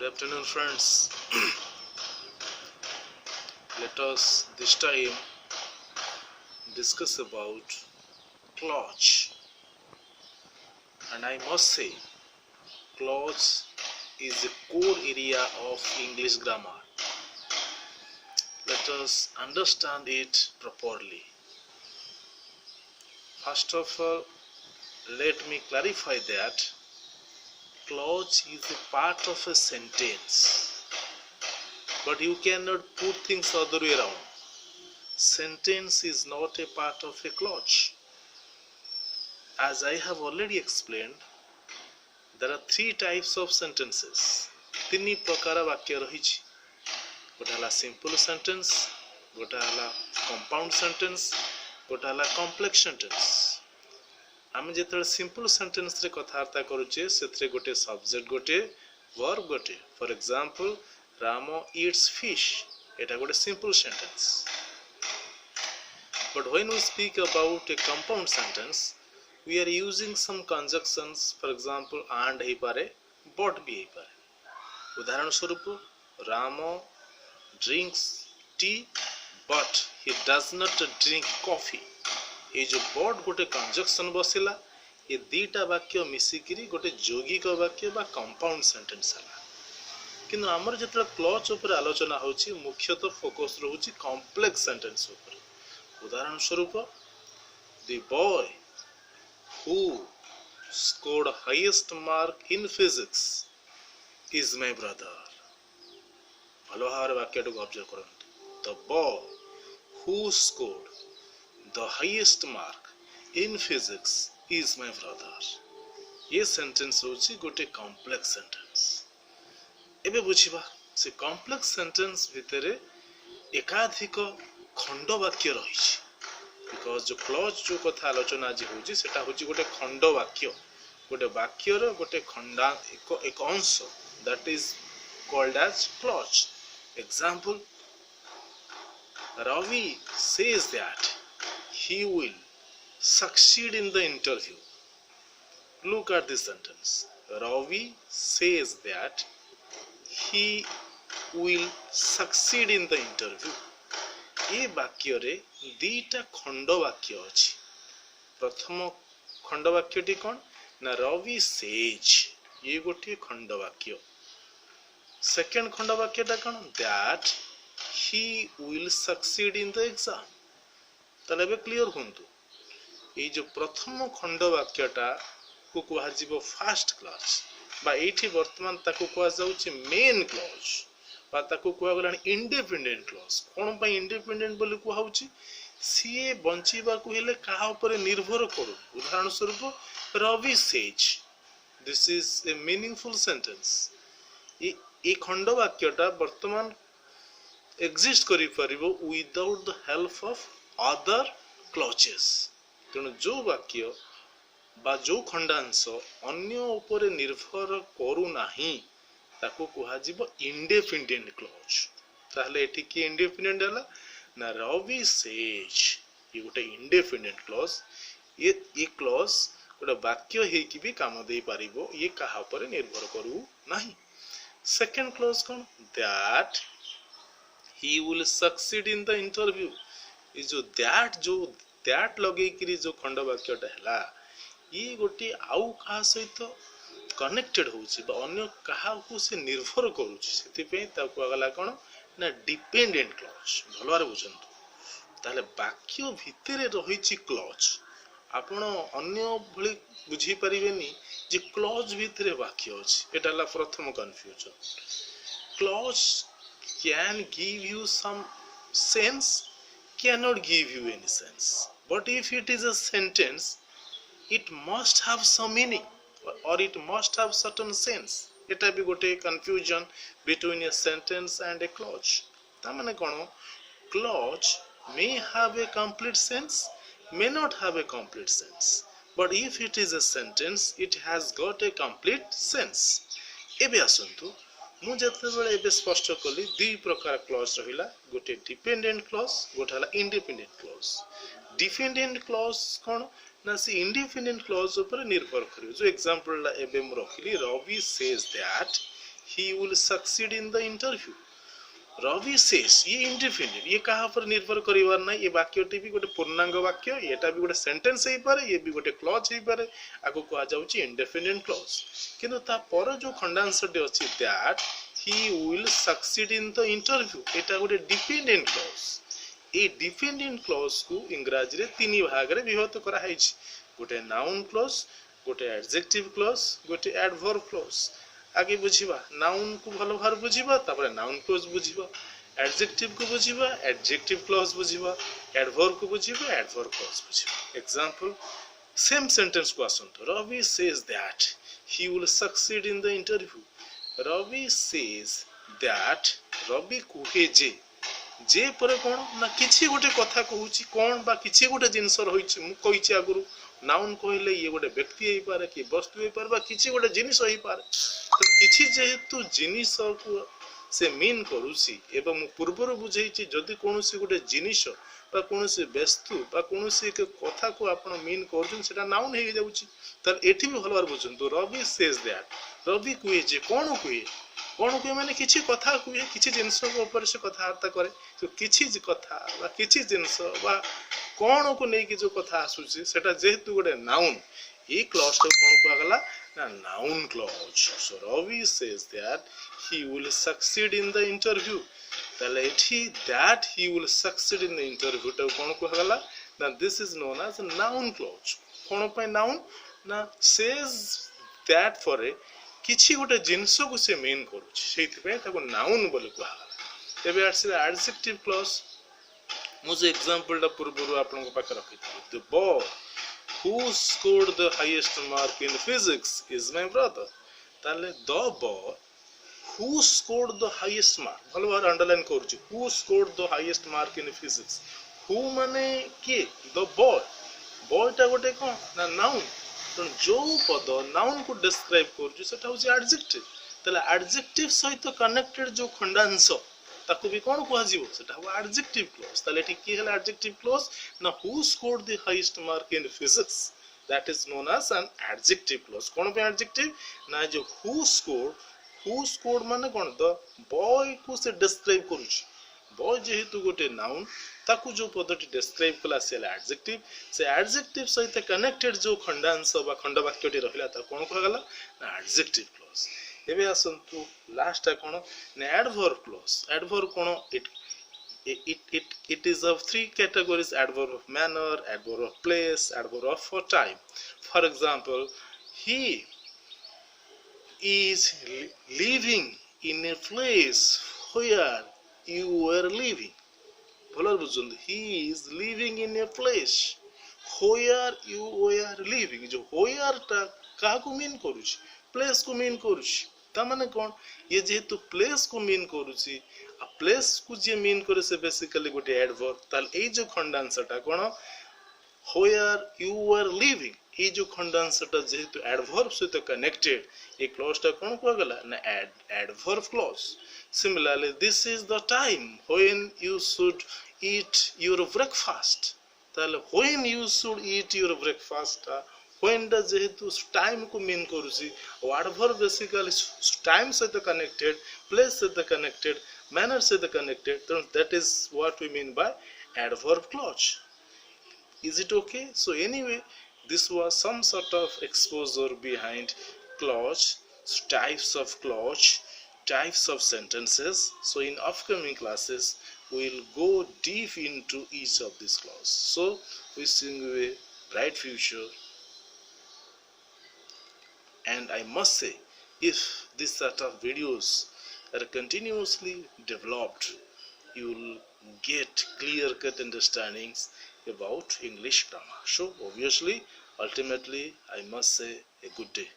Good afternoon, friends. Let us this time discuss about clause. And I must say, clause is a core area of English grammar. Let us understand it properly. First of all, let me clarify that clause is a part of a sentence, but you cannot put things other way around. Sentence is not a part of a clause. As I have already explained, there are three types of sentences. तीन प्रकार वाक्य रही गोटे हला simple sentence, गोटे हला compound sentence, गोटे हला कॉम्प्लेक्स सेंटेंस. आम जो सिंपल सेंटेंस रे कथबार्ता करुचे से गोटे सब्जेक्ट गोटे वर्ब गोटे. For example, Ram Yeats fish, एटा गोटे simple sentence. But when we speak about a compound sentence, we are using some conjunctions. For example, and ही पारे, but भी ही पारे. उदाहरण स्वरूप, Ram drinks tea but he does not drink coffee. ये जो but गोटे conjunction बसिला, ये दीटा वाक्य मिसिकिरी गोटे यौगिक वाक्य बा कंपाउंड सेंटेंस हला. किंतु हमर जतरा क्लॉज ऊपर आलोचना होची मुख्यतः फोकस रहउची कॉम्प्लेक्स सेंटेंस ऊपर. उदाहरण स्वरूप, the boy who scored highest mark in physics is my brother. भलो भाव वाक्य को ऑब्जर्व करंतु. the boy who scored the highest mark in physics is my brother. ये सेंटेंस होची गोटे कॉम्प्लेक्स सेंटेंस. एबे बुझिबा से कॉम्प्लेक्स सेंटेंस भितरे एकाधिक खंड वाक्य रही. बिकॉज जो क्लॉज जो कथा आलोचना आज होची सेटा होची गोटे खंड वाक्य, गोटे वाक्यर गोटे खंडा एक अंश, that is called as clause. Example, Ravi says that he will succeed in the interview. Look at this sentence. Ravi says that he will succeed in the interview. ये वाक्य रे दीटा खंड वाक्य अछि. प्रथम खंड वाक्यटी कौन ना रवि सेज, ये गोटे खंड वाक्य. सेकंड खंड वाक्यटा कौन, that he will succeed in the exam. ताले बे क्लियर हुंतु. ये जो प्रथम खंड वाक्यटा को कुहा जिवो फर्स्ट क्लॉज बा एठी वर्तमान ताको कुहा जाउची मेन क्लॉज बा ताको कुहा गलानी इंडिपेंडेंट क्लॉज. कोन पय इंडिपेंडेंट बोली कुहा होची, सीए बंचीबा को हेले काहा ऊपर निर्भर करू. उदाहरण स्वरूप, Ravi says, this is a meaningful sentence. ये खंड वाक्यटा वर्तमान एग्जिस्ट करि परिबो without the help of other clauses. तेणु जो वाक्य बा जो खंडांश अन्य ऊपर निर्भर करू नाही ताको कुहा जिवो इंडिपेंडेंट क्लॉज. ताहले एठी की इंडिपेंडेंट हला ना रवि सेज, ये गोटे इंडिपेंडेंट क्लॉज. ये क्लॉज गोटे वाक्य हे की भी काम दे परिबो, ये काहा ऊपर निर्भर करू नाही. Second clause cone, that he will succeed in the interview. ये जो दैट लगे कि जो खंड वाक्यटा हला, ये गोटे आउ कहा सहित कनेक्टेड होउची बा अन्य कहा को से निर्भर करूची. सेति पे ताको आगला कोन ना डिपेंडेंट क्लॉज. भलो भाबे बुझंतु. ताले वाक्य भितरे रहिची क्लॉज. आपण अन्य भली बुझी परिबेनी जे क्लॉज भितरे वाक्य अछि. एटा ला प्रथम confusion. Clause can give you some sense, cannot give you any sense. But if it is a sentence, it must have some meaning or it must have certain sense. Eta bi gote confusion between a sentence and a clause. Ta mane kono, clause may have a complete sense, may not have a complete sense. But if it is a sentence, it has got a complete sense. Ebe asuntu मु जते बेले एबे स्पष्ट कली दुई प्रकार clause रहिला. गोटे डिपेंडेंट क्लॉज, गोटे हला इंडिपेंडेंट क्लॉज. डिपेंडेंट क्लॉज कोन ना से इंडिपेंडेंट क्लॉज ऊपर निर्भर करियो. जो एग्जांपल ला एबे मु रखिली, Ravi says that he will succeed in the interview. Ravi says ये इंडिपेंडेंट, ये कहा पर निर्भर करिवार ना, ये वाक्यटी भी गोटे पूर्णांग वाक्य, एटा भी गोटे सेंटेंस हेई पारे, ये भी गोटे क्लॉज हेई पारे, आको कहा जाउची इंडिपेंडेंट क्लॉज। किंतु ता पर जो खंडांशटी अछि that he will succeed in the interview, एटा गोटे डिपेंडेंट क्लॉज। ए डिपेंडेंट क्लॉज को इंग्रजी रे तीन भाग रे विभक्त करा हैछि, गोटे नाउन क्लॉज, गोटे एडजेक्टिव क्लॉज, गोटे एडवर्ब क्लॉज। आगे बुझीबा नाउन को भलो भार बुझीबा, तापर नाउन क्लॉज बुझीबा, एडजेक्टिव को बुझीबा, एडजेक्टिव क्लॉज बुझीबा, एडवर्ब को बुझीबा, एडवर्ब क्लॉज बुझीबा। एग्जांपल सेम सेंटेंस को आसंतो, Ravi says that he will succeed in the interview. Ravi says that, Ravi कुहे जे परे कोन ना किछि गोटे कथा कहूची, कोन बा किछि गोटे जिंस रहिछि, मु कहिछि आगुरु नाउन कहले ये गोटे व्यक्ति हेई पारे, कि वस्तु हेई पारे, बा किछि गोटे जिनिस हेई पारे। तो किछि जेहेतु जिनिस को से मीन करूसी, एवं मु पूर्वरु बुझेइछि जदि कोनोसी गोटे जिनिस बा कोनोसी वस्तु बा कोनोसी एक कथा को आपण मीन करछन, सेटा नाउन हेई जाउछि। त एठी भी भलवार बुझंतु, रवि सेज दैट, रवि कुहे जे कोन कुहे माने किछि कथा कुहे, किछि जिनिस को ऊपर से कथावार्ता करे। तो किछि कथा बा किछि जिनिस बा कोन को नै कि जो कथा आसुछि, सेटा जेहेतु गोटे नाउन, ए क्लॉज तो कोन को गला ना noun clause. So Ravi says that he will succeed in the interview, ताले एठी that he will succeed in the interview तो कोन को गला ना, this is known as a noun clause। कोन पे नाउन ना says that for किछि गोटे जिंस को से मीन करूछि, सेति पे ताको नाउन बोले कहला। एबे आछला एडजेक्टिव क्लॉज। मु जे एग्जांपल दा पूर्वरु आपन को पाख रखिथि, the boy who scored the highest mark in physics is my brother। ताले the boy who scored the highest mark, भलो बार underline करूछि, who scored the highest mark in physics। who माने के, द बॉय, बॉय टा गोटे कोन ना noun, तो जो पद नाउन को डिस्क्राइब करूछि सेटा होछि एडजेक्टिव। ताले एडजेक्टिव सहित कनेक्टेड जो खंडांश ताको भी कोन कहै जिवो, सेटा हो एडजेक्टिव क्लॉज। ताले एठी की हला एडजेक्टिव क्लॉज ना, who scored the highest mark in physics, that is known as an adjective clause। कोन पे एडजेक्टिव ना, जो who scored माने कोन, द बॉय को से डिस्क्राइब करूछि। बॉय जेहेतु गोटे नाउन, ताकू जो पदटी डिस्क्राइब कला से एडजेक्टिव, से एडजेक्टिव सहित कनेक्टेड जो खंडांश बा खंड वाक्यटी रहिला ता कोन कहगला ना एडजेक्टिव क्लॉज। एबे आसंतु लास्ट कोन ना adverb clause. Adverb cone, it is of three categories: adverb of manner, adverb of place, adverb of time। For example, he is living in a place where you were living। भलो बुझुन, he is living in a place where you were living। जो where टा का को mean करूछि, place को mean करूछि। ता माने कोन, ये जेहेतु प्लेस को मीन करूछि, आ प्लेस को जे मीन करे से बेसिकली गोटे एडवर्ब। ताल ए जो खंडांशटा कोन, where you were living, ए जो खंडांशटा जेहेतु एडवर्ब सहित कनेक्टेड, ए क्लॉज टा कोन को गला ना adverb clause. Similarly, this is the time when you should eat your breakfast। ताले when you should eat your breakfast, when दा जेहेतु टाइम को मीन करूसी, एडवर्ब बेसिकली टाइम सहित कनेक्टेड, प्लेस सहित कनेक्टेड, मैनर सहित कनेक्टेड, तो that is what we mean by adverb clause। Is it okay? So anyway, this was some sort of exposure behind clause, types of clause, types of sentences. So in upcoming classes we will go deep into each of these clauses. So wishing you a bright future, and I must say, if this sort of videos are continuously developed, you will get clear-cut understandings about English grammar. So obviously, ultimately, I must say a good day.